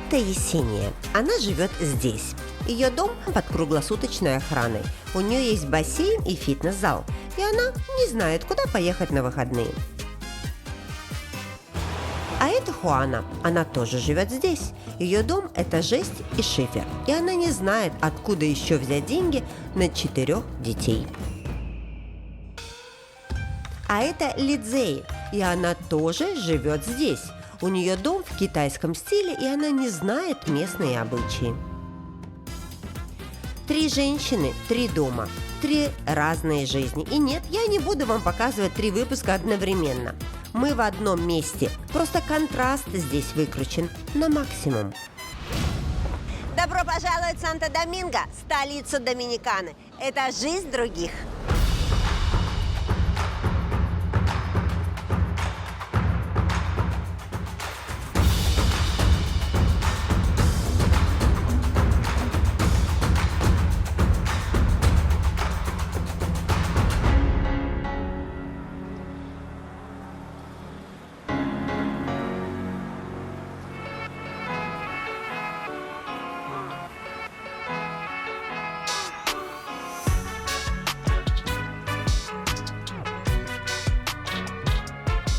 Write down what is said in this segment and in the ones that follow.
Это Есения. Она живет здесь. Ее дом под круглосуточной охраной. У нее есть бассейн и фитнес-зал. И она не знает, куда поехать на выходные. А это Хуана. Она тоже живет здесь. Ее дом – это жесть и шифер. И она не знает, откуда еще взять деньги на 4 детей. А это Лидзей. И она тоже живет здесь. У нее дом в китайском стиле, и она не знает местные обычаи. 3 женщины, 3 дома, 3 разные жизни. И нет, я не буду вам показывать 3 выпуска одновременно. Мы в одном месте, просто контраст здесь выкручен на максимум. Добро пожаловать в Санто-Доминго, столицу Доминиканы. Это жизнь других.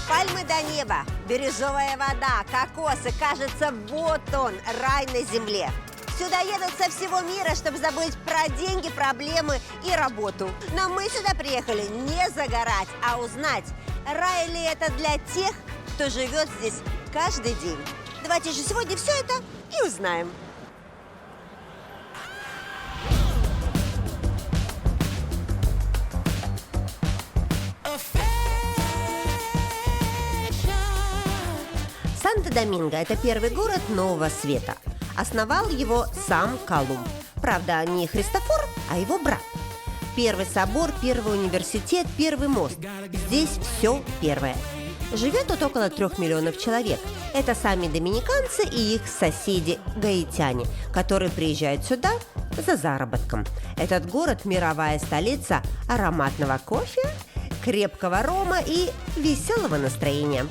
Пальмы до неба, бирюзовая вода, кокосы. Кажется, вот он, рай на земле. Сюда едут со всего мира, чтобы забыть про деньги, проблемы и работу. Но мы сюда приехали не загорать, а узнать, рай ли это для тех, кто живет здесь каждый день. Давайте же сегодня все это и узнаем. Санто-Доминго – это первый город Нового Света. Основал его сам Колумб. Правда, не Христофор, а его брат. Первый собор, первый университет, первый мост. Здесь все первое. Живет тут около 3 миллионов человек. Это сами доминиканцы и их соседи гаитяне, которые приезжают сюда за заработком. Этот город – мировая столица ароматного кофе, крепкого рома и веселого настроения.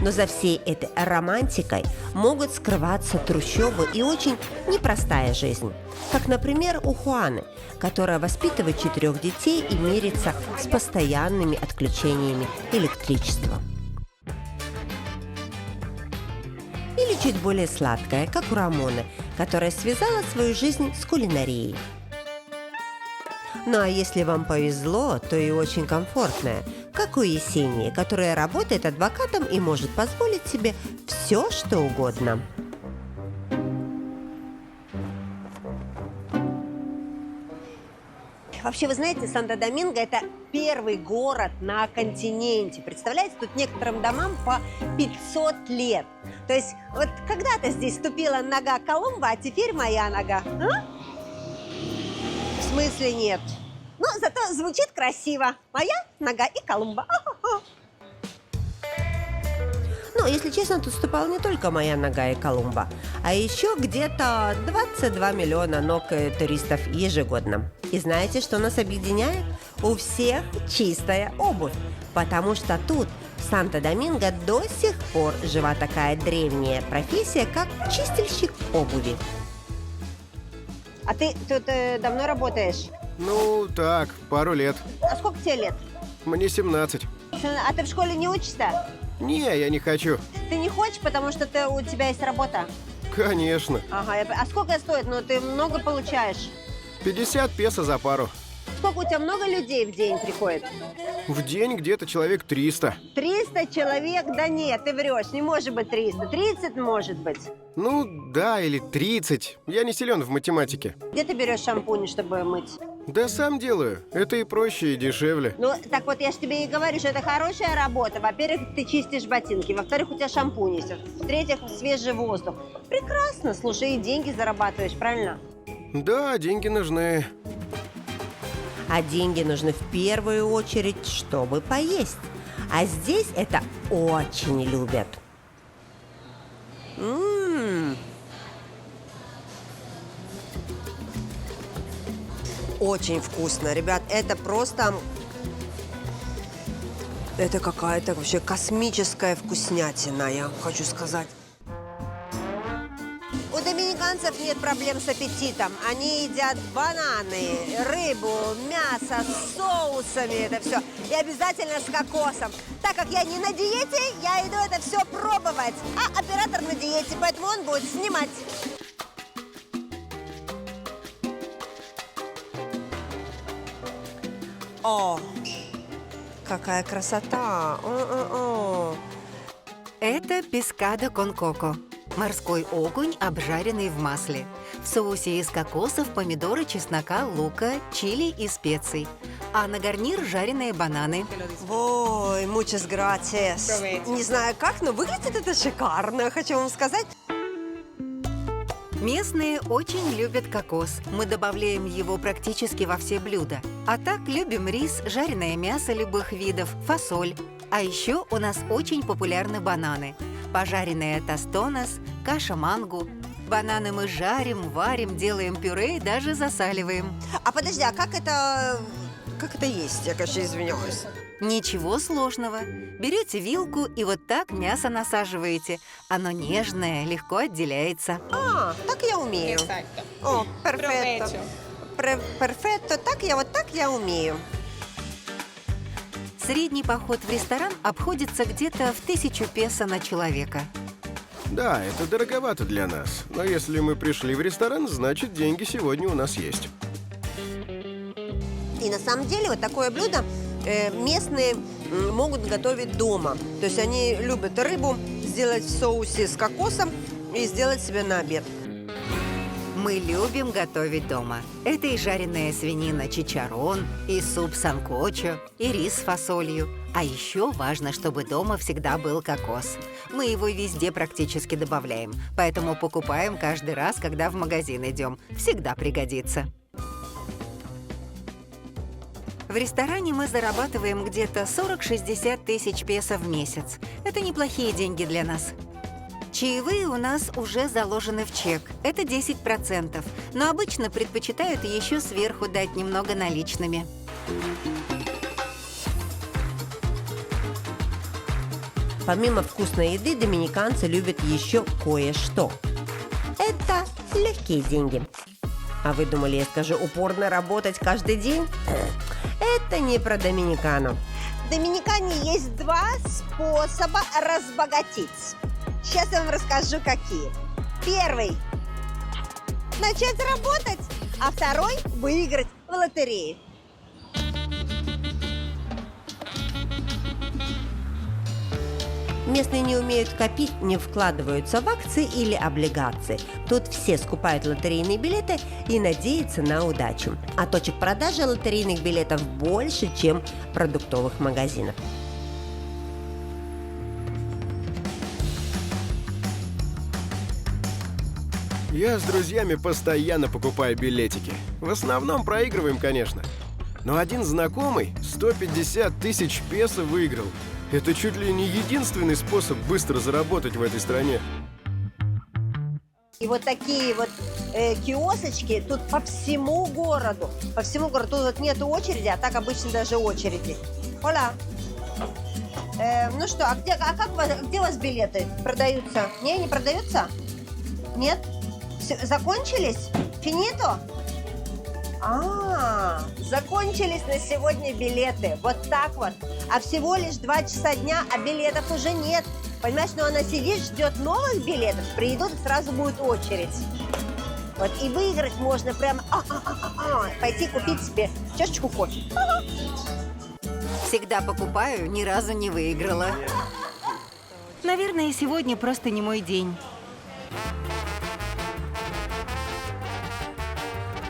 Но за всей этой романтикой могут скрываться трущобы и очень непростая жизнь. Как, например, у Хуаны, которая воспитывает 4 детей и мирится с постоянными отключениями электричества. Или чуть более сладкая, как у Рамоны, которая связала свою жизнь с кулинарией. Ну а если вам повезло, то и очень комфортная, как у Есении, которая работает адвокатом и может позволить себе все, что угодно. Вообще, вы знаете, Санто-Доминго – это первый город на континенте. Представляете, тут некоторым домам по 500 лет. То есть вот когда-то здесь ступила нога Колумба, а теперь моя нога. А? В смысле нет? Но зато звучит красиво. Моя нога и Колумба. Ну, если честно, тут ступала не только моя нога и Колумба, а еще где-то 22 миллиона ног туристов ежегодно. И знаете, что нас объединяет? У всех чистая обувь, потому что тут, в Санто-Доминго, до сих пор жива такая древняя профессия, как чистильщик обуви. А ты тут давно работаешь? Ну, так, пару лет. А сколько тебе лет? Мне 17. А ты в школе не учишься? Не, я не хочу. Ты не хочешь, потому что у тебя есть работа? Конечно. Ага, а сколько стоит? Ну, ты много получаешь. 50 песо за пару. Сколько у тебя много людей в день приходит? В день где-то человек 300. 300 человек? Да нет, ты врешь, не может быть 300. 30 может быть. Ну, да, или 30. Я не силен в математике. Где ты берешь шампунь, чтобы мыть? Да сам делаю. Это и проще, и дешевле. Ну, так вот я же тебе и говорю, что это хорошая работа. Во-первых, ты чистишь ботинки. Во-вторых, у тебя шампунь есть. В-третьих, свежий воздух. Прекрасно, слушай, и деньги зарабатываешь, правильно? Да, деньги нужны. А деньги нужны в первую очередь, чтобы поесть. А здесь это очень любят. Очень вкусно, ребят. Это просто Это какая-то вообще космическая вкуснятина, я хочу сказать. У доминиканцев нет проблем с аппетитом. Они едят бананы, рыбу, мясо с соусами, это все. И обязательно с кокосом. Так как я не на диете, я иду это все пробовать. А оператор на диете, поэтому он будет снимать. О, какая красота! О-о-о. Это пескадо кон коко. Морской окунь, обжаренный в масле. В соусе из кокосов, помидоры, чеснока, лука, чили и специй. А на гарнир жареные бананы. Ой, muchas gracias. Не знаю как, но выглядит это шикарно, хочу вам сказать. Местные очень любят кокос. Мы добавляем его практически во все блюда. А так любим рис, жареное мясо любых видов, фасоль. А еще у нас очень популярны бананы. Пожаренные тостонос, каша мангу. Бананы мы жарим, варим, делаем пюре и даже засаливаем. А подожди, а как это есть? Я, конечно, извиняюсь. Ничего сложного. Берете вилку и вот так мясо насаживаете. Оно нежное, легко отделяется. А, так я умею. О, перфетто. Перфетто. Так я умею. Средний поход в ресторан обходится где-то в 1000 песо на человека. Да, это дороговато для нас. Но если мы пришли в ресторан, значит, деньги сегодня у нас есть. И на самом деле вот такое блюдо местные могут готовить дома. То есть они любят рыбу сделать в соусе с кокосом и сделать себе на обед. Мы любим готовить дома. Это и жареная свинина чичарон, и суп санкочо, и рис с фасолью. А еще важно, чтобы дома всегда был кокос. Мы его везде практически добавляем, поэтому покупаем каждый раз, когда в магазин идем. Всегда пригодится. В ресторане мы зарабатываем где-то 40-60 тысяч песо в месяц. Это неплохие деньги для нас. Чаевые у нас уже заложены в чек. Это 10%. Но обычно предпочитают еще сверху дать немного наличными. Помимо вкусной еды, доминиканцы любят еще кое-что. Это легкие деньги. А вы думали, я скажу упорно работать каждый день? Это не про Доминикану. В Доминикане есть два способа разбогатеть. Сейчас я вам расскажу, какие. Первый – начать работать, а второй – выиграть в лотерее. Местные не умеют копить, не вкладываются в акции или облигации. Тут все скупают лотерейные билеты и надеются на удачу. А точек продажи лотерейных билетов больше, чем продуктовых магазинов. Я с друзьями постоянно покупаю билетики. В основном проигрываем, конечно. Но один знакомый 150 тысяч песо выиграл. Это чуть ли не единственный способ быстро заработать в этой стране. И вот такие вот киосочки тут по всему городу. По всему городу. Тут вот нету очереди, а так обычно даже очереди. Оля. Ну что, где у вас билеты продаются? Не продаются? Нет? Закончились? Финито? Закончились на сегодня билеты. Вот так вот. А всего лишь 2 часа дня, а билетов уже нет. Понимаешь, но она сидит, ждет новых билетов, приедут, и сразу будет очередь. Вот, и выиграть можно прям пойти купить себе чашечку кофе. Всегда покупаю, ни разу не выиграла. Наверное, сегодня просто не мой день.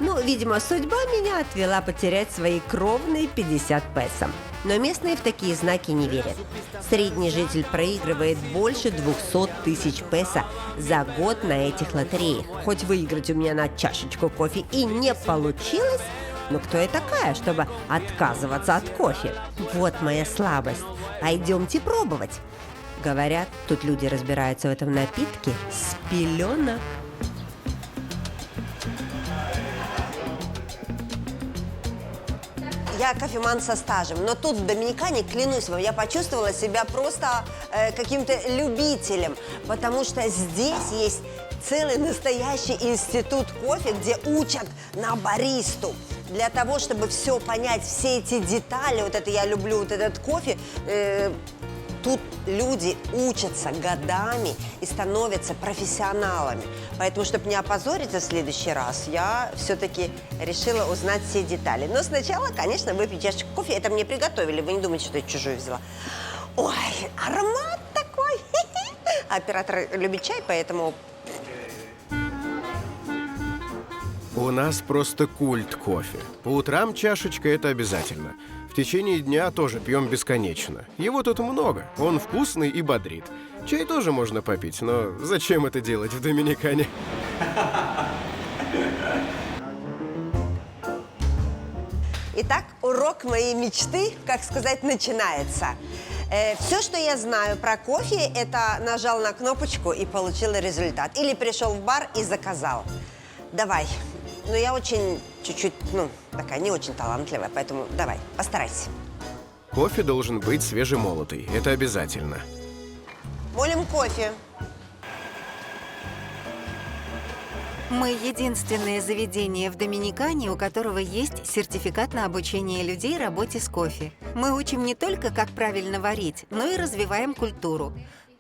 Ну, видимо, судьба меня отвела потерять свои кровные 50 песо. Но местные в такие знаки не верят. Средний житель проигрывает больше 200 тысяч песо за год на этих лотереях. Хоть выиграть у меня на чашечку кофе и не получилось, но кто я такая, чтобы отказываться от кофе? Вот моя слабость. Пойдемте пробовать. Говорят, тут люди разбираются в этом напитке с пеленок. я кофеман со стажем, но тут в Доминикане, клянусь вам, я почувствовала себя просто каким-то любителем, потому что здесь есть целый настоящий институт кофе, где учат на баристу. Для того, чтобы все понять, все эти детали, вот это я люблю, вот этот кофе, тут люди учатся годами и становятся профессионалами. Поэтому, чтобы не опозориться в следующий раз, я все-таки решила узнать все детали. Но сначала, конечно, выпью чашечку кофе. Это мне приготовили, вы не думайте, что я чужую взяла. Ой, аромат такой! Оператор любит чай, поэтому... У нас просто культ кофе. По утрам чашечка – это обязательно. В течение дня тоже пьем бесконечно. Его тут много, он вкусный и бодрит. Чай тоже можно попить, но зачем это делать в Доминикане? Итак, урок моей мечты, как сказать, начинается. Все, что я знаю про кофе, это нажал на кнопочку и получил результат. Или пришел в бар и заказал. Давай. Но я очень чуть-чуть, такая не очень талантливая, поэтому давай, постарайся. Кофе должен быть свежемолотый, это обязательно. Молим кофе. Мы единственное заведение в Доминикане, у которого есть сертификат на обучение людей работе с кофе. Мы учим не только, как правильно варить, но и развиваем культуру.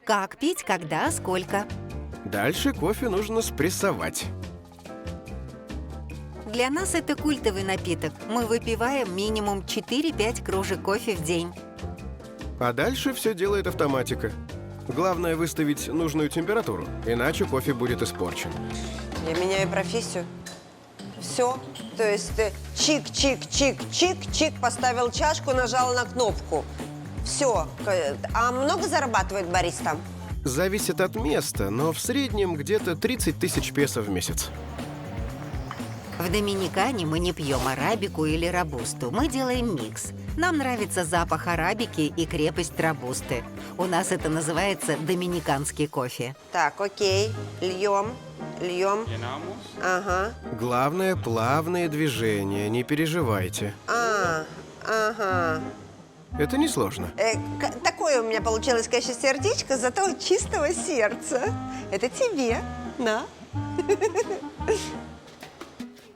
Как пить, когда, сколько. Дальше кофе нужно спрессовать. Для нас это культовый напиток. Мы выпиваем минимум 4-5 кружек кофе в день. А дальше все делает автоматика. Главное выставить нужную температуру, иначе кофе будет испорчен. Я меняю профессию. Все. То есть чик-чик-чик-чик-чик, поставил чашку, нажал на кнопку. Все. А много зарабатывает бариста? Зависит от места, но в среднем где-то 30 тысяч песо в месяц. В Доминикане мы не пьем арабику или робусту, мы делаем микс. Нам нравится запах арабики и крепость робусты. У нас это называется доминиканский кофе. Так, окей. Льем. Ага. Главное – плавные движения, не переживайте. Ага. Это несложно. Такое у меня получилось, конечно, сердечко, зато от чистого сердца. Это тебе. На.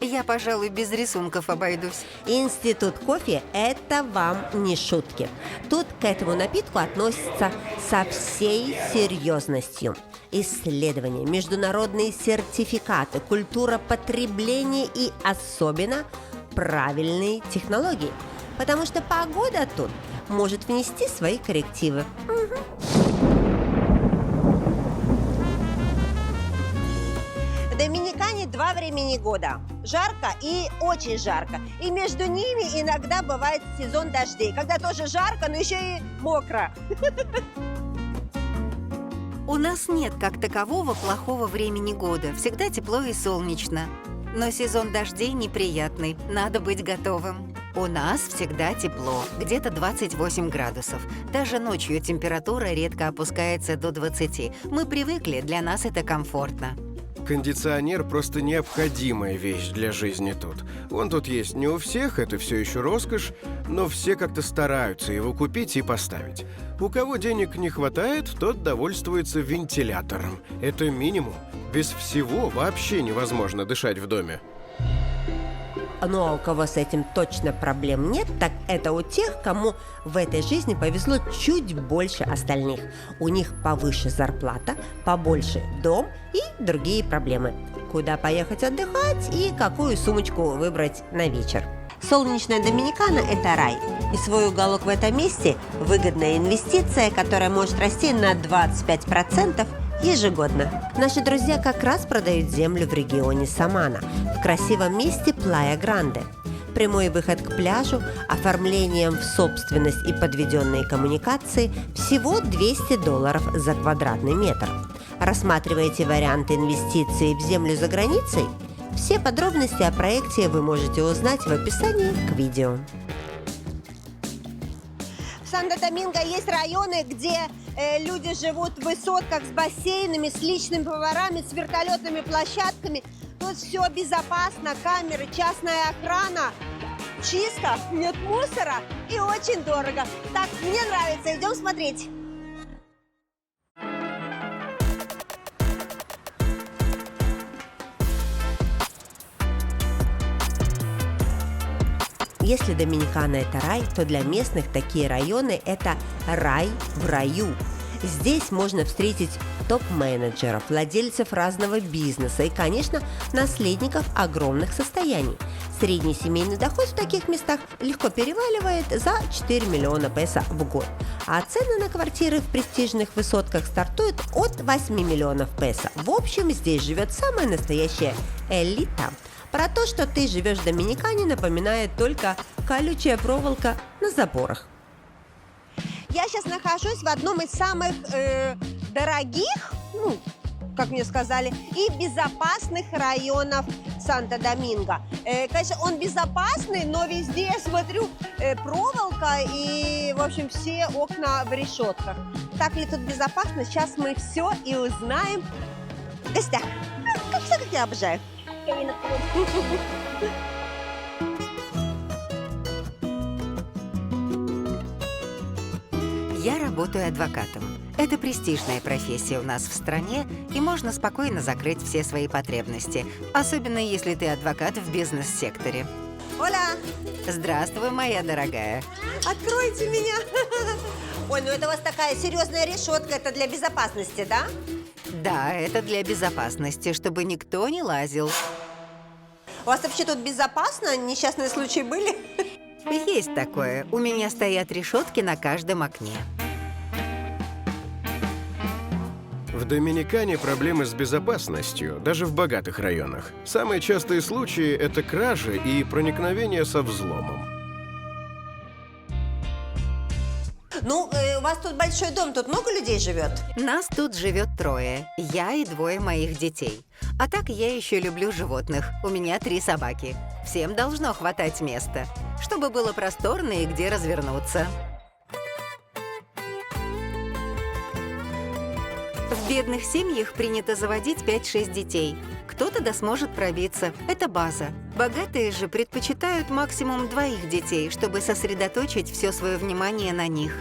Я, пожалуй, без рисунков обойдусь. Институт кофе – это вам не шутки. Тут к этому напитку относятся со всей серьезностью. Исследования, международные сертификаты, культура потребления и особенно правильные технологии. Потому что погода тут может внести свои коррективы. В Доминикане 2 времени года. Жарко и очень жарко. И между ними иногда бывает сезон дождей, когда тоже жарко, но еще и мокро. У нас нет как такового плохого времени года. Всегда тепло и солнечно. Но сезон дождей неприятный. Надо быть готовым. У нас всегда тепло, где-то 28 градусов. Даже ночью температура редко опускается до 20. Мы привыкли, для нас это комфортно. Кондиционер просто необходимая вещь для жизни тут. Он тут есть не у всех, это все еще роскошь, но все как-то стараются его купить и поставить. У кого денег не хватает, тот довольствуется вентилятором. Это минимум. Без всего вообще невозможно дышать в доме. Но у кого с этим точно проблем нет, так это у тех, кому в этой жизни повезло чуть больше остальных. У них повыше зарплата, побольше дом и другие проблемы. Куда поехать отдыхать и какую сумочку выбрать на вечер. Солнечная Доминикана – это рай. И свой уголок в этом месте – выгодная инвестиция, которая может расти на 25% ежегодно. Наши друзья как раз продают землю в регионе Самана, в красивом месте Плая-Гранде. Прямой выход к пляжу, оформлением в собственность и подведенные коммуникации всего $200 за квадратный метр. Рассматриваете варианты инвестиций в землю за границей? Все подробности о проекте вы можете узнать в описании к видео. В Санто-Доминго есть районы, где люди живут в высотках с бассейнами, с личными поварами, с вертолетными площадками. Тут все безопасно, камеры, частная охрана. чисто, нет мусора и очень дорого. Так, мне нравится, идем смотреть. Если Доминикана – это рай, то для местных такие районы – это рай в раю. Здесь можно встретить топ-менеджеров, владельцев разного бизнеса и, конечно, наследников огромных состояний. Средний семейный доход в таких местах легко переваливает за 4 миллиона песо в год. А цены на квартиры в престижных высотках стартуют от 8 миллионов песо. В общем, здесь живет самая настоящая элита. Про то, что ты живешь в Доминикане, напоминает только колючая проволока на заборах. Я сейчас нахожусь в одном из самых дорогих, как мне сказали, и безопасных районов Санто-Доминго. Конечно, он безопасный, но везде, я смотрю, проволока и, в общем, все окна в решетках. Так ли тут безопасно? Сейчас мы все и узнаем в гостях. Как я обожаю. Я работаю адвокатом. Это престижная профессия у нас в стране, и можно спокойно закрыть все свои потребности, особенно если ты адвокат в бизнес-секторе. Оля, Здравствуй, моя дорогая. откройте меня. Ой, ну это у вас такая серьезная решетка, это для безопасности, да? Да, это для безопасности, чтобы никто не лазил. У вас вообще тут безопасно? Несчастные случаи были? Есть такое. У меня стоят решетки на каждом окне. В Доминикане проблемы с безопасностью, даже в богатых районах. Самые частые случаи – это кражи и проникновение со взломом. Ну, у вас тут большой дом, тут много людей живет? Нас тут живет 3. Я и 2 моих детей. А так я еще люблю животных. У меня 3 собаки. Всем должно хватать места, чтобы было просторно и где развернуться. В бедных семьях принято заводить 5-6 детей. Кто-то да сможет пробиться. Это база. Богатые же предпочитают максимум 2 детей, чтобы сосредоточить все свое внимание на них.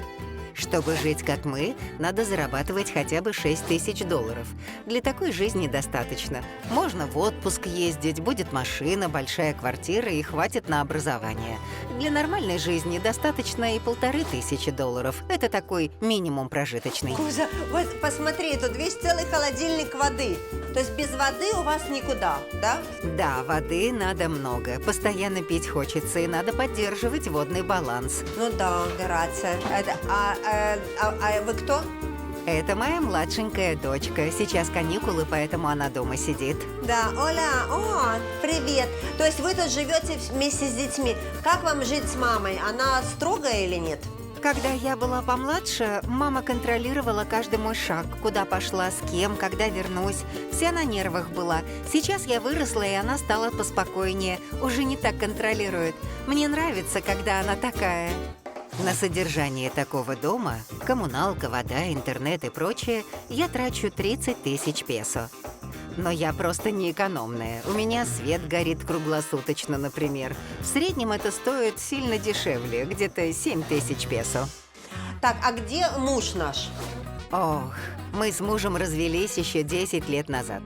Чтобы жить как мы, надо зарабатывать хотя бы $6000. Для такой жизни достаточно. Можно в отпуск ездить, будет машина, большая квартира и хватит на образование. Для нормальной жизни достаточно и $1500. Это такой минимум прожиточный. Кузя, вот посмотри, тут весь целый холодильник воды. То есть без воды у вас никуда, да? Да, воды надо много. Постоянно пить хочется, и надо поддерживать водный баланс. Ну да, грация. А вы кто? Это моя младшенькая дочка. Сейчас каникулы, поэтому она дома сидит. Да, Оля, привет. То есть вы тут живете вместе с детьми. Как вам жить с мамой? Она строгая или нет? Когда я была помладше, мама контролировала каждый мой шаг, куда пошла, с кем, когда вернусь. Вся на нервах была. Сейчас я выросла, и она стала поспокойнее. Уже не так контролирует. Мне нравится, когда она такая. На содержание такого дома, коммуналка, вода, интернет и прочее, я трачу 30 000 песо. Но я просто не экономная. У меня свет горит круглосуточно, например. В среднем это стоит сильно дешевле, где-то 7000 песо. Так, а где муж наш? Ох, мы с мужем развелись еще 10 лет назад.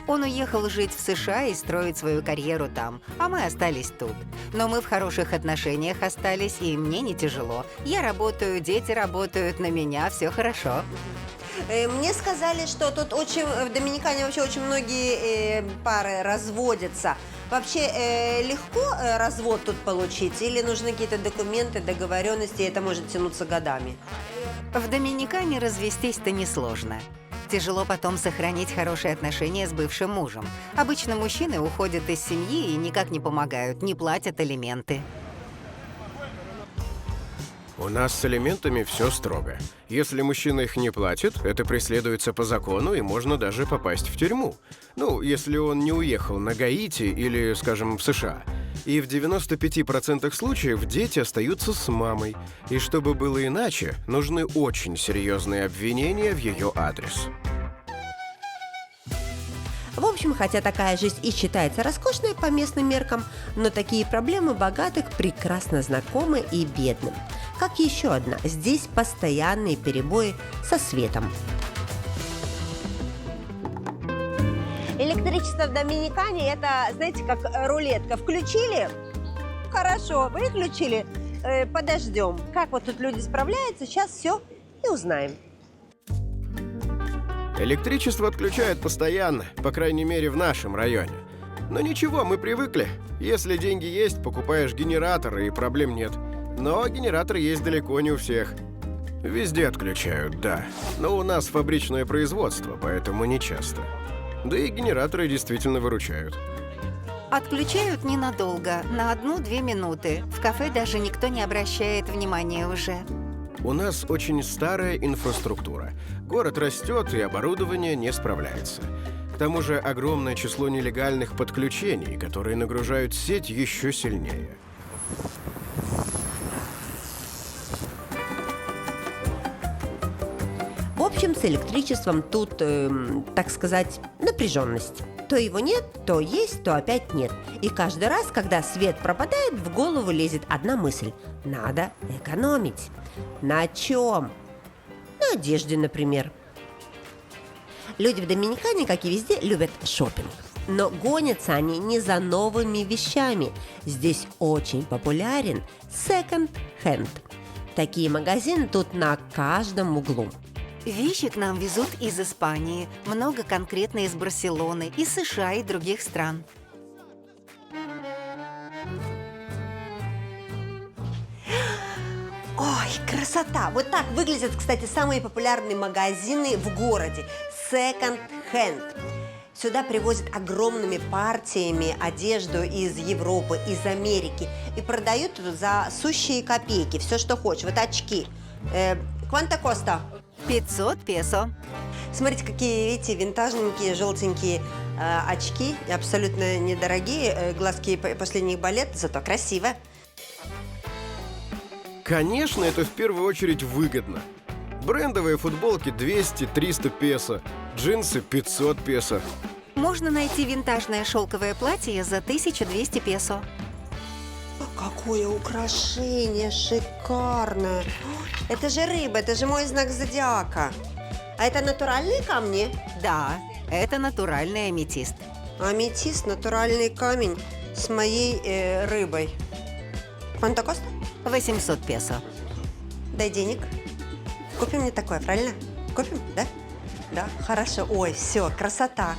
Он уехал жить в США и строить свою карьеру там, а мы остались тут. Но мы в хороших отношениях остались, и мне не тяжело. Я работаю, дети работают, на меня все хорошо. Мне сказали, что тут в Доминикане вообще очень многие пары разводятся. Вообще легко развод тут получить или нужны какие-то документы, договоренности, и это может тянуться годами? В Доминикане развестись-то несложно. Тяжело потом сохранить хорошие отношения с бывшим мужем. Обычно мужчины уходят из семьи и никак не помогают, не платят алименты. У нас с алиментами все строго. Если мужчина их не платит, это преследуется по закону и можно даже попасть в тюрьму. Ну, если он не уехал на Гаити или, скажем, в США. И в 95% случаев дети остаются с мамой. И чтобы было иначе, нужны очень серьезные обвинения в ее адрес. В общем, хотя такая жизнь и считается роскошной по местным меркам, но такие проблемы богатых прекрасно знакомы и бедным. Как еще одна, здесь постоянные перебои со светом. Электричество в Доминикане – это, знаете, как рулетка. Включили – хорошо, выключили – подождем. Как вот тут люди справляются, сейчас все и узнаем. Электричество отключают постоянно, по крайней мере в нашем районе. Но ничего, мы привыкли. Если деньги есть, покупаешь генератор, и проблем нет. Но генераторы есть далеко не у всех. Везде отключают, да. Но у нас фабричное производство, поэтому не часто. Да и генераторы действительно выручают. Отключают ненадолго, на 1-2 минуты. В кафе даже никто не обращает внимания уже. У нас очень старая инфраструктура. Город растет, и оборудование не справляется. К тому же огромное число нелегальных подключений, которые нагружают сеть еще сильнее. В общем, с электричеством тут, так сказать, напряженность. То его нет, то есть, то опять нет. И каждый раз, когда свет пропадает, в голову лезет одна мысль. Надо экономить. На чем? На одежде, например. Люди в Доминикане, как и везде, любят шопинг. Но гонятся они не за новыми вещами. Здесь очень популярен секонд-хенд. Такие магазины тут на каждом углу. Вещи к нам везут из Испании, много конкретно из Барселоны, из США и других стран. Ой, красота! Вот так выглядят, кстати, самые популярные магазины в городе. Second Hand. Сюда привозят огромными партиями одежду из Европы, из Америки. И продают тут за сущие копейки. Все, что хочешь. Вот очки. Quanto costa? 500 песо. Смотрите, какие, видите, винтажненькие, желтенькие очки. Абсолютно недорогие. Глазки после них болят, зато красиво. Конечно, это в первую очередь выгодно. Брендовые футболки 200-300 песо, джинсы 500 песо. Можно найти винтажное шелковое платье за 1200 песо. Какое украшение шикарное! Это же рыба, это же мой знак зодиака. А это натуральные камни? Да, это натуральный аметист. Аметист, натуральный камень с моей рыбой. Quanto costa? 800 песо. Дай денег. Купим мне такое, правильно? Купим, да? Да, хорошо. Ой, все, красота.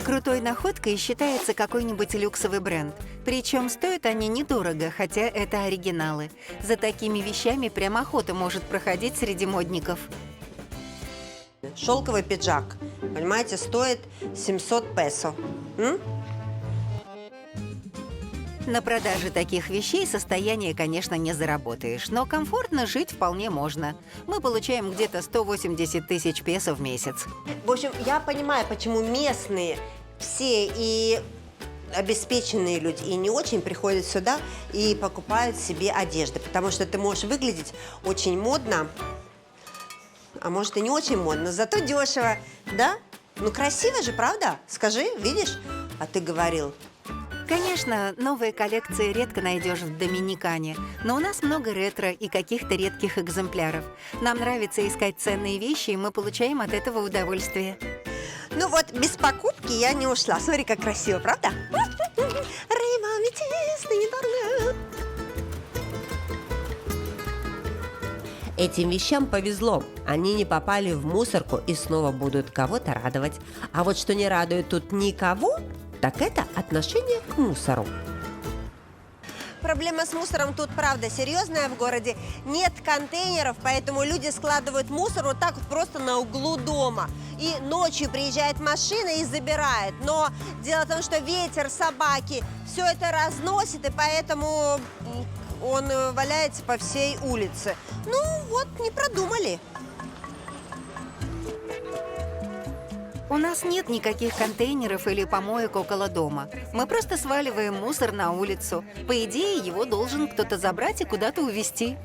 Крутой находкой считается какой-нибудь люксовый бренд. Причем стоят они недорого, хотя это оригиналы. За такими вещами прям охота может проходить среди модников. Шелковый пиджак, понимаете, стоит 700 песо. На продаже таких вещей состояние, конечно, не заработаешь, но комфортно жить вполне можно. Мы получаем где-то 180 тысяч песо в месяц. В общем, я понимаю, почему местные все и обеспеченные люди, и не очень приходят сюда и покупают себе одежду, потому что ты можешь выглядеть очень модно, а может и не очень модно, зато дешево, да? Ну красиво же, правда? Скажи, видишь? А ты говорил. Конечно, новые коллекции редко найдешь в Доминикане, но у нас много ретро и каких-то редких экземпляров. Нам нравится искать ценные вещи, и мы получаем от этого удовольствие. Ну вот, без покупки я не ушла. Смотри, как красиво, правда? Рыба, аметист, недорого. Этим вещам повезло. Они не попали в мусорку и снова будут кого-то радовать. А вот что не радует тут никого, так это отношение к мусору. Проблема с мусором тут, правда, серьезная в городе. Нет контейнеров, поэтому люди складывают мусор вот так вот просто на углу дома. И ночью приезжает машина и забирает. Но дело в том, что ветер, собаки, все это разносит, и поэтому он валяется по всей улице. Ну вот, не продумали. У нас нет никаких контейнеров или помоек около дома. Мы просто сваливаем мусор на улицу. По идее, его должен кто-то забрать и куда-то увезти.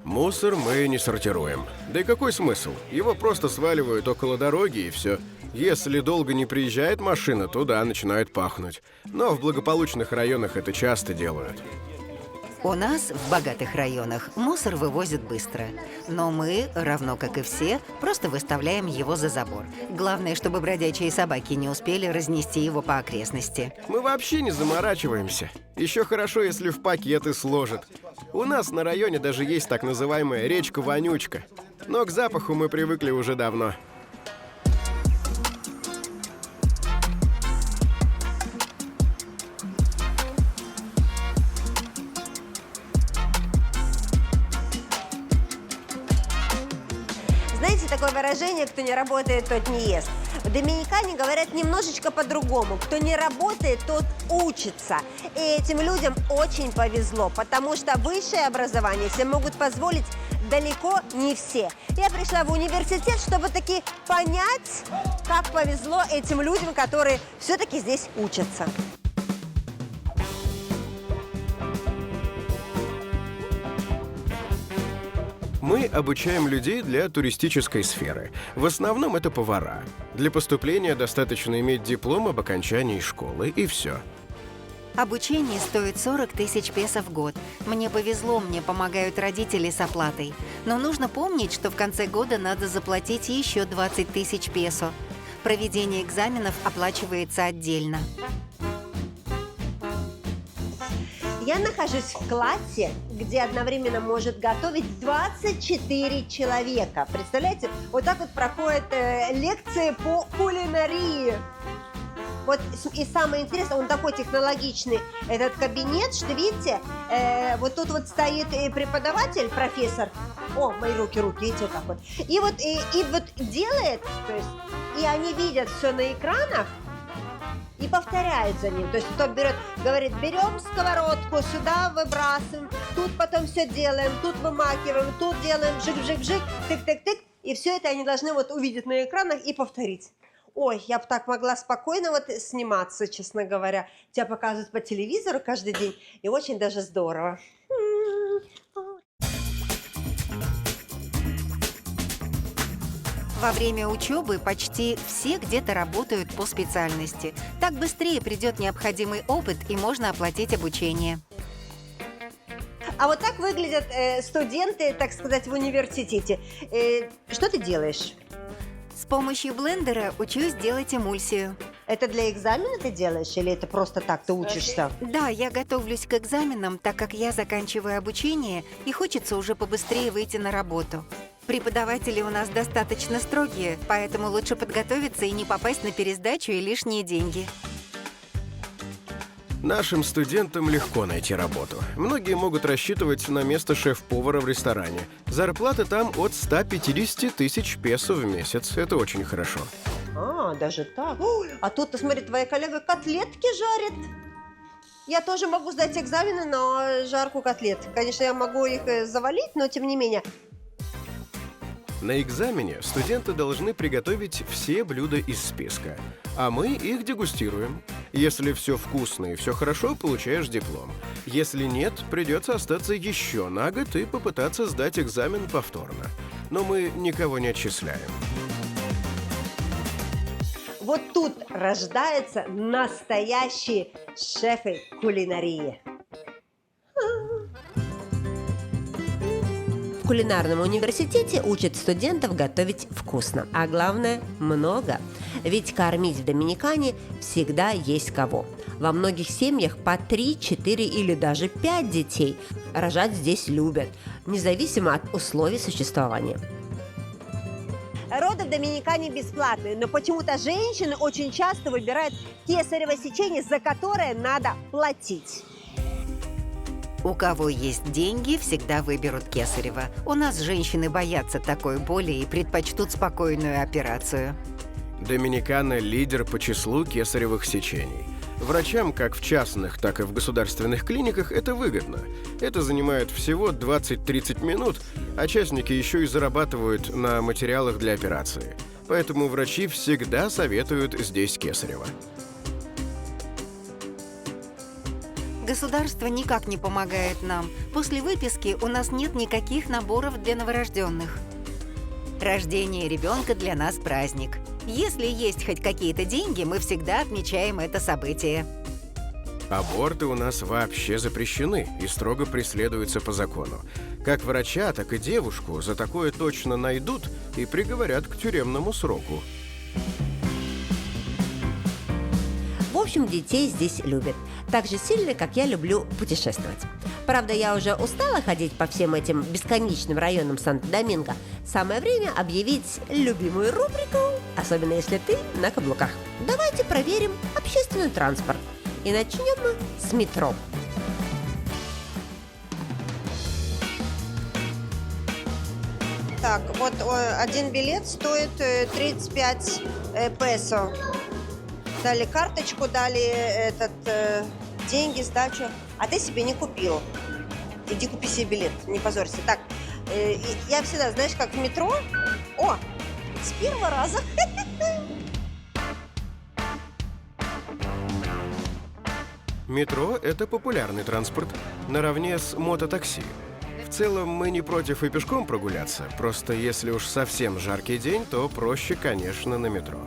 Мусор мы не сортируем. Да и какой смысл? Его просто сваливают около дороги и все. Если долго не приезжает машина, то да, начинает пахнуть. Но в благополучных районах это часто делают. У нас, в богатых районах, мусор вывозят быстро. Но мы, равно как и все, просто выставляем его за забор. Главное, чтобы бродячие собаки не успели разнести его по окрестности. Мы вообще не заморачиваемся. Еще хорошо, если в пакеты сложат. У нас на районе даже есть так называемая речка-вонючка. Но к запаху мы привыкли уже давно. Знаете, такое выражение «кто не работает, тот не ест». В Доминикане говорят немножечко по-другому. Кто не работает, тот учится. И этим людям очень повезло, потому что высшее образование себе могут позволить далеко не все. Я пришла в университет, чтобы таки понять, как повезло этим людям, которые все-таки здесь учатся. Мы обучаем людей для туристической сферы. В основном это повара. Для поступления достаточно иметь диплом об окончании школы, и все. Обучение стоит 40 тысяч песо в год. Мне повезло, мне помогают родители с оплатой. Но нужно помнить, что в конце года надо заплатить еще 20 тысяч песо. Проведение экзаменов оплачивается отдельно. Я нахожусь в классе, где одновременно может готовить 24 человека. Представляете, вот так вот проходят лекции по кулинарии. Вот и самое интересное, он такой технологичный, этот кабинет, что видите, вот тут вот стоит преподаватель, профессор. О, мои руки, видите, вот так вот. И вот делает, то есть, и они видят все на экранах, и повторяют за ним. То есть кто берет, говорит, берем сковородку, сюда выбрасываем, тут потом все делаем, тут вымакиваем, тут делаем жик-жик-жик, тык-тык-тык. И все это они должны вот увидеть на экранах и повторить. Ой, я бы так могла спокойно вот сниматься, честно говоря. Тебя показывают по телевизору каждый день, и очень даже здорово. Во время учебы почти все где-то работают по специальности. Так быстрее придет необходимый опыт и можно оплатить обучение. А вот так выглядят студенты, так сказать, в университете. Что ты делаешь? С помощью блендера учусь делать эмульсию. Это для экзамена ты делаешь или это просто так ты учишься? Да, я готовлюсь к экзаменам, так как я заканчиваю обучение и хочется уже побыстрее выйти на работу. Преподаватели у нас достаточно строгие, поэтому лучше подготовиться и не попасть на пересдачу и лишние деньги. Нашим студентам легко найти работу. Многие могут рассчитывать на место шеф-повара в ресторане. Зарплата там от 150 тысяч песо в месяц. Это очень хорошо. А, даже так. Ой, а тут, смотри, твоя коллега котлетки жарит. Я тоже могу сдать экзамены на жарку котлет. Конечно, я могу их завалить, но тем не менее. На экзамене студенты должны приготовить все блюда из списка, а мы их дегустируем. Если все вкусно и все хорошо, получаешь диплом. Если нет, придется остаться еще на год и попытаться сдать экзамен повторно. Но мы никого не отчисляем. Вот тут рождаются настоящие шефы кулинарии. В кулинарном университете учат студентов готовить вкусно, а главное – много. Ведь кормить в Доминикане всегда есть кого. Во многих семьях по 3, 4 или даже 5 детей. Рожать здесь любят, независимо от условий существования. Роды в Доминикане бесплатные, но почему-то женщины очень часто выбирают кесарево сечение, за которое надо платить. У кого есть деньги, всегда выберут кесарево. У нас женщины боятся такой боли и предпочтут спокойную операцию. Доминикана – лидер по числу кесаревых сечений. Врачам, как в частных, так и в государственных клиниках, это выгодно. Это занимает всего 20-30 минут, а частники еще и зарабатывают на материалах для операции. Поэтому врачи всегда советуют здесь кесарево. Государство никак не помогает нам. После выписки у нас нет никаких наборов для новорожденных. Рождение ребенка для нас праздник. Если есть хоть какие-то деньги, мы всегда отмечаем это событие. Аборты у нас вообще запрещены и строго преследуются по закону. Как врача, так и девушку за такое точно найдут и приговорят к тюремному сроку. В общем, детей здесь любят. Так же сильно, как я люблю путешествовать. Правда, я уже устала ходить по всем этим бесконечным районам Санто-Доминго. Самое время объявить любимую рубрику, особенно если ты на каблуках. Давайте проверим общественный транспорт. И начнем мы с метро. Так, вот один билет стоит 35 песо. Дали карточку, дали деньги, сдачу. А ты себе не купил. Иди купи себе билет, не позорься. Так, я всегда, знаешь, как в метро. О, с первого раза. Метро – это популярный транспорт, наравне с мототакси. В целом мы не против и пешком прогуляться, просто если уж совсем жаркий день, то проще, конечно, на метро.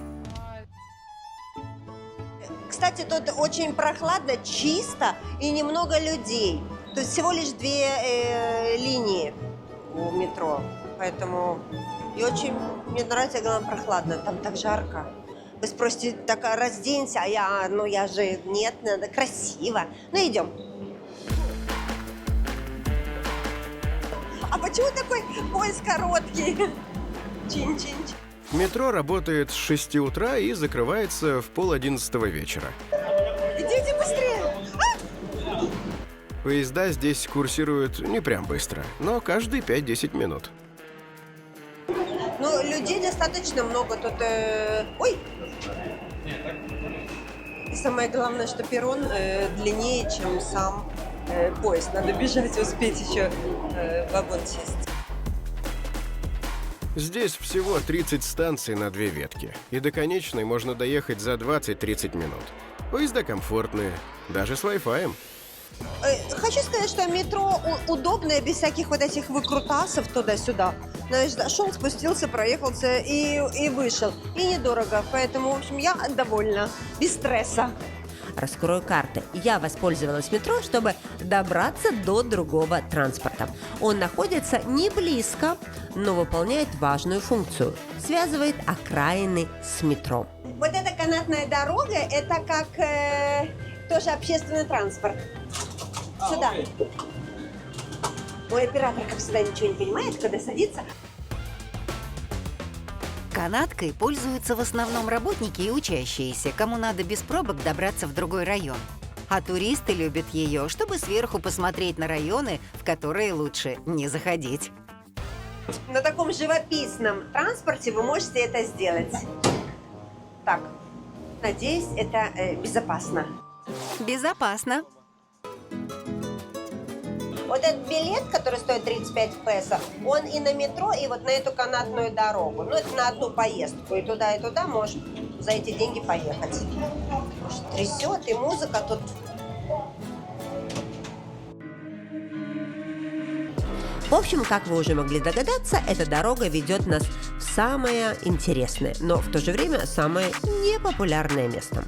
Кстати, тут очень прохладно, чисто и немного людей. То есть всего лишь 2 линии у метро. Поэтому и очень мне нравится, главное, прохладно. Там так жарко. Вы спросите, так разденься, а я же, нет, надо красиво. Ну, идем. А почему такой поезд короткий? Чин-чин-чин. Метро работает с 6 утра и закрывается в 10:30 вечера. Идите быстрее. Поезда здесь курсируют не прям быстро, но каждые 5-10 минут. Ну, людей достаточно много тут. Ой! И самое главное, что перрон длиннее, чем сам поезд. Надо бежать, успеть еще в вагон сесть. Здесь всего 30 станций на 2 ветки, и до конечной можно доехать за 20-30 минут. Поезда комфортные, даже с Wi-Fi. Хочу сказать, что метро удобное, без всяких вот этих выкрутасов туда-сюда. Знаешь, зашел, спустился, проехался и вышел. И недорого, поэтому, в общем, я довольна, без стресса. Раскрою карты. Я воспользовалась метро, чтобы добраться до другого транспорта. Он находится не близко, но выполняет важную функцию. Связывает окраины с метро. Вот эта канатная дорога, это как тоже общественный транспорт. Сюда. Мой оператор, как всегда, ничего не понимает, когда садится. Канаткой пользуются в основном работники и учащиеся, кому надо без пробок добраться в другой район. А туристы любят ее, чтобы сверху посмотреть на районы, в которые лучше не заходить. На таком живописном транспорте вы можете это сделать. Так, надеюсь, это безопасно. Безопасно. Вот этот билет, который стоит 35 песо, он и на метро, и вот на эту канатную дорогу. Ну, это на одну поездку. И туда можешь за эти деньги поехать. Может, трясет, и музыка тут. В общем, как вы уже могли догадаться, эта дорога ведет нас в самое интересное, но в то же время самое непопулярное место.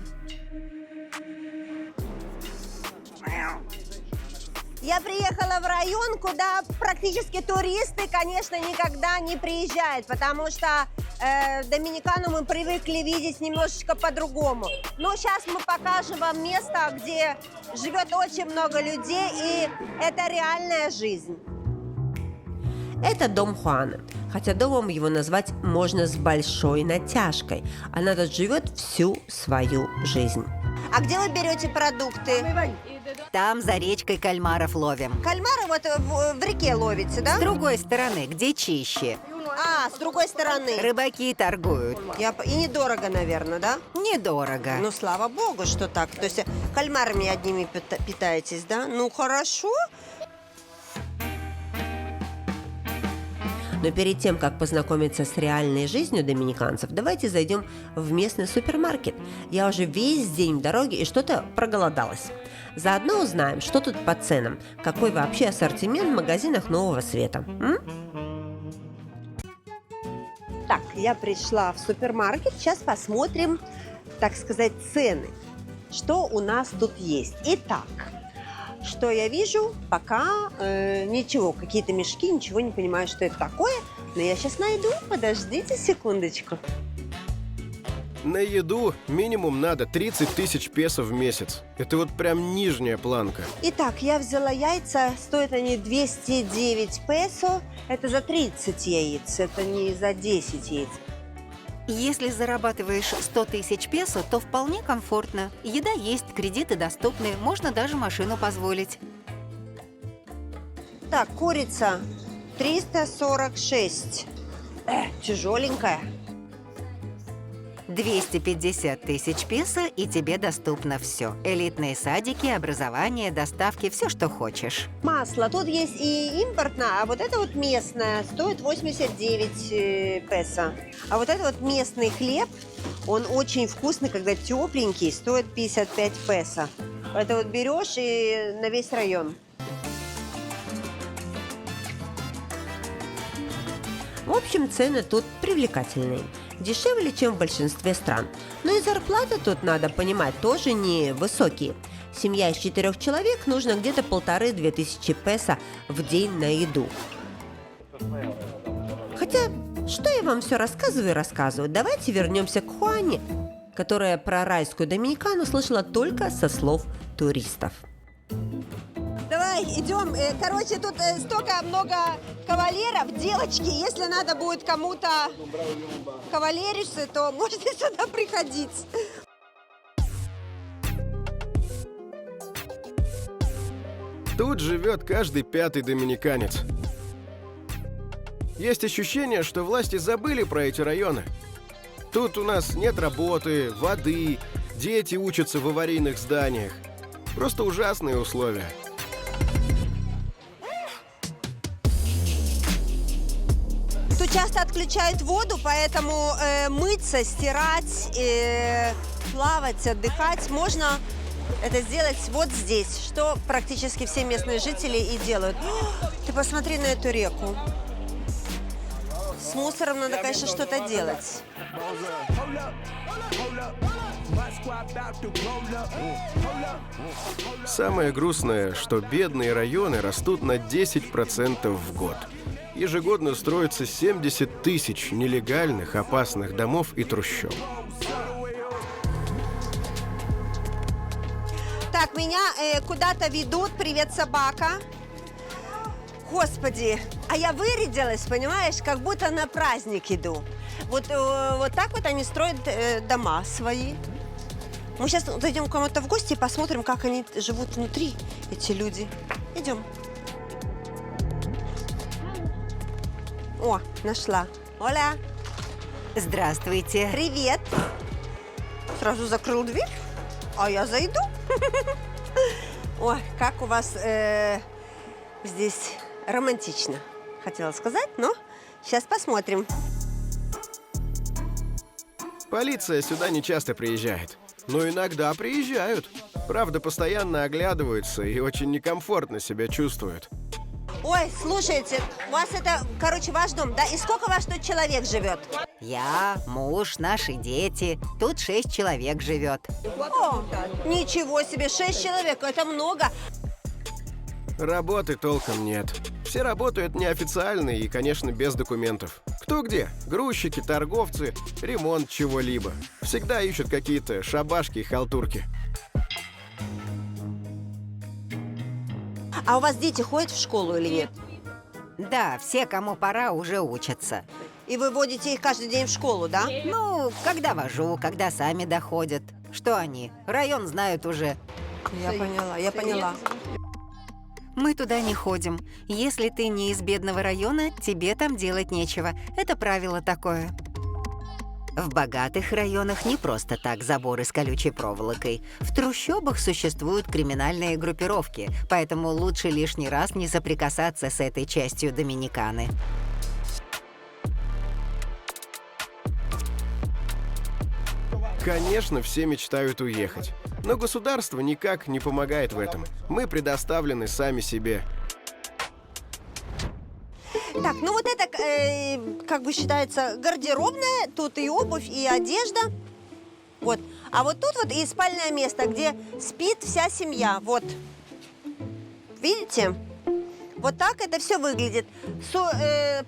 Я приехала в район, куда практически туристы, конечно, никогда не приезжают, потому что Доминикану мы привыкли видеть немножечко по-другому. Но сейчас мы покажем вам место, где живет очень много людей, и это реальная жизнь. Это дом Хуаны, хотя домом его назвать можно с большой натяжкой. Она тут живет всю свою жизнь. А где вы берете продукты? Там за речкой кальмаров ловим. Кальмары вот в реке ловите, да? С другой стороны, где чище. А, с другой стороны. Рыбаки торгуют. И недорого, наверное, да? Недорого. Ну, слава богу, что так. То есть кальмарами одними питаетесь, да? Ну, хорошо. Но перед тем, как познакомиться с реальной жизнью доминиканцев, давайте зайдем в местный супермаркет. Я уже весь день в дороге и что-то проголодалась. Заодно узнаем, что тут по ценам, какой вообще ассортимент в магазинах Нового Света. Так, я пришла в супермаркет. Сейчас посмотрим, так сказать, цены. Что у нас тут есть? Итак, что я вижу? Пока ничего. Какие-то мешки, ничего не понимаю, что это такое. Но я сейчас найду. Подождите секундочку. На еду минимум надо 30 тысяч песо в месяц. Это вот прям нижняя планка. Итак, я взяла яйца. Стоят они 209 песо. Это за 30 яиц. Это не за 10 яиц. Если зарабатываешь 100 тысяч песо, то вполне комфортно. Еда есть, кредиты доступны, можно даже машину позволить. Так, курица 346. Тяжеленькая. 250 тысяч песо, и тебе доступно все. Элитные садики, образование, доставки, все, что хочешь. Масло. Тут есть и импортное, а вот это вот местное. Стоит 89 песо. А вот это вот местный хлеб, он очень вкусный, когда тепленький, стоит 55 песо. Это вот берешь и на весь район. В общем, цены тут привлекательные. Дешевле, чем в большинстве стран. Но и зарплаты тут, надо понимать, тоже не высокие. Семья из 4 человек нужно где-то 1500-2000 песо в день на еду. Хотя, что я вам все рассказываю и рассказываю? Давайте вернемся к Хуане, которая про райскую Доминикану слышала только со слов туристов. Давай, идем. Короче, тут много кавалеров, девочки. Если надо будет кому-то кавалериться, то можете сюда приходить. Тут живет каждый 5-й доминиканец. Есть ощущение, что власти забыли про эти районы. Тут у нас нет работы, воды, дети учатся в аварийных зданиях. Просто ужасные условия. Тут часто отключают воду, поэтому мыться, стирать, плавать, отдыхать можно это сделать вот здесь, что практически все местные жители и делают. Ты посмотри на эту реку. С мусором надо, конечно, что-то делать. Самое грустное, что бедные районы растут на 10% в год. Ежегодно строится 70 тысяч нелегальных, опасных домов и трущоб. Так, меня куда-то ведут. Привет, собака. Господи, а я вырядилась, понимаешь, как будто на праздник иду. Вот так вот они строят дома свои. Мы сейчас зайдем к кому-то в гости и посмотрим, как они живут внутри, эти люди. Идем. О, нашла. Оля. Здравствуйте. Привет. Сразу закрыл дверь, а я зайду. Ой, как у вас здесь романтично, хотела сказать, но сейчас посмотрим. Полиция сюда не часто приезжает, но иногда приезжают. Правда, постоянно оглядываются и очень некомфортно себя чувствуют. Ой, слушайте, у вас это, короче, ваш дом, да? И сколько ваш тут человек живет? Я, муж, наши дети. Тут 6 человек живет. О, ничего себе, 6 человек, это много. Работы толком нет. Все работают неофициально и, конечно, без документов. Кто где? Грузчики, торговцы, ремонт чего-либо. Всегда ищут какие-то шабашки и халтурки. А у вас дети ходят в школу или нет? Да, все, кому пора, уже учатся. И вы водите их каждый день в школу, да? Ну, когда вожу, когда сами доходят. Что они? Район знают уже. Я поняла. Мы туда не ходим. Если ты не из бедного района, тебе там делать нечего. Это правило такое. В богатых районах не просто так заборы с колючей проволокой. В трущобах существуют криминальные группировки, поэтому лучше лишний раз не соприкасаться с этой частью Доминиканы. Конечно, все мечтают уехать. Но государство никак не помогает в этом. Мы предоставлены сами себе. Так, ну вот это, как бы считается, гардеробная. Тут и обувь, и одежда. Вот. А вот тут вот и спальное место, где спит вся семья. Вот. Видите? Вот так это все выглядит.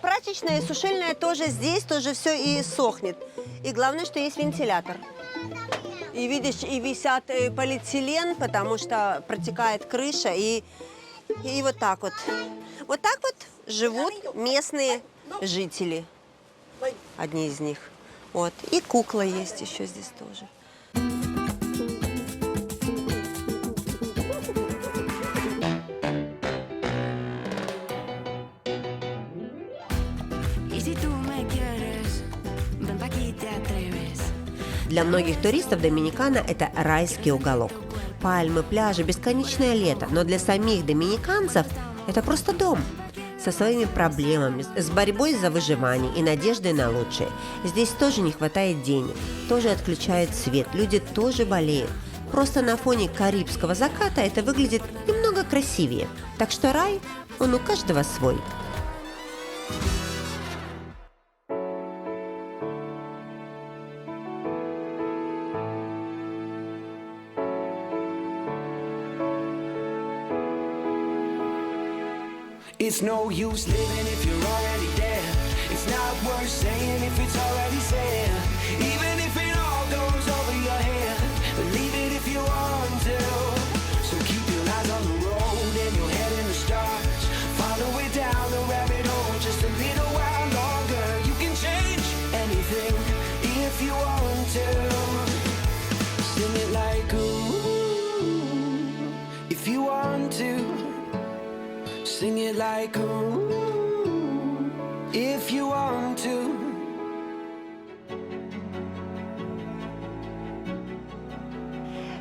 Прачечная и сушильная тоже здесь, тоже все и сохнет. И главное, что есть вентилятор. И видишь, и висят полиэтилен, потому что протекает крыша. И вот так вот. Вот так вот живут местные жители. Одни из них. Вот. И кукла есть еще здесь тоже. Для многих туристов Доминикана – это райский уголок. Пальмы, пляжи, бесконечное лето. Но для самих доминиканцев это просто дом. Со своими проблемами, с борьбой за выживание и надеждой на лучшее. Здесь тоже не хватает денег, тоже отключают свет, люди тоже болеют. Просто на фоне карибского заката это выглядит немного красивее. Так что рай, он у каждого свой. It's no use living if you're already there. It's not worth saying if it's already said. Even if it all goes over your head, believe it if you want to. So keep your eyes on the road and your head in the stars. Follow it down the rabbit hole just a little while longer. You can change anything if you want to. Sing it like ooh, if you want to. Sing it like ooh, if you want to.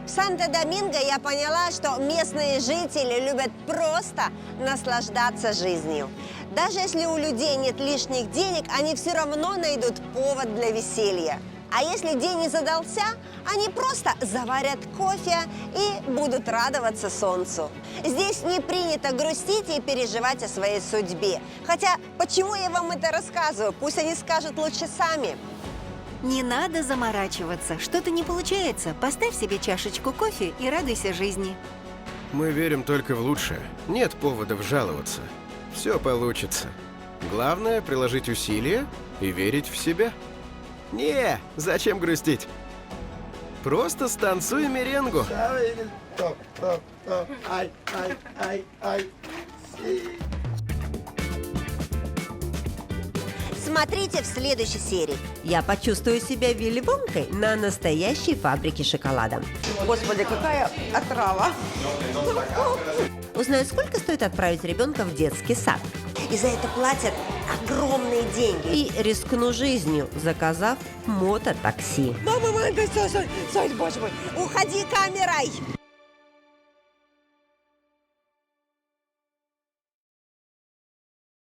В Санто-Доминго я поняла, что местные жители любят просто наслаждаться жизнью. Даже если у людей нет лишних денег, они все равно найдут повод для веселья. А если день не задался, они просто заварят кофе и будут радоваться солнцу. Здесь не принято грустить и переживать о своей судьбе. Хотя, почему я вам это рассказываю? Пусть они скажут лучше сами. Не надо заморачиваться. Что-то не получается. Поставь себе чашечку кофе и радуйся жизни. Мы верим только в лучшее. Нет поводов жаловаться. Все получится. Главное – приложить усилия и верить в себя. Не, зачем грустить? Просто станцуй меренгу. Смотрите в следующей серии. Я почувствую себя Вилли Вонкой на настоящей фабрике шоколада. Господи, какая отрава. Узнаю, сколько стоит отправить ребенка в детский сад. И за это платят огромные деньги. И рискну жизнью, заказав мототакси. Мама, боже мой, уходи камерой.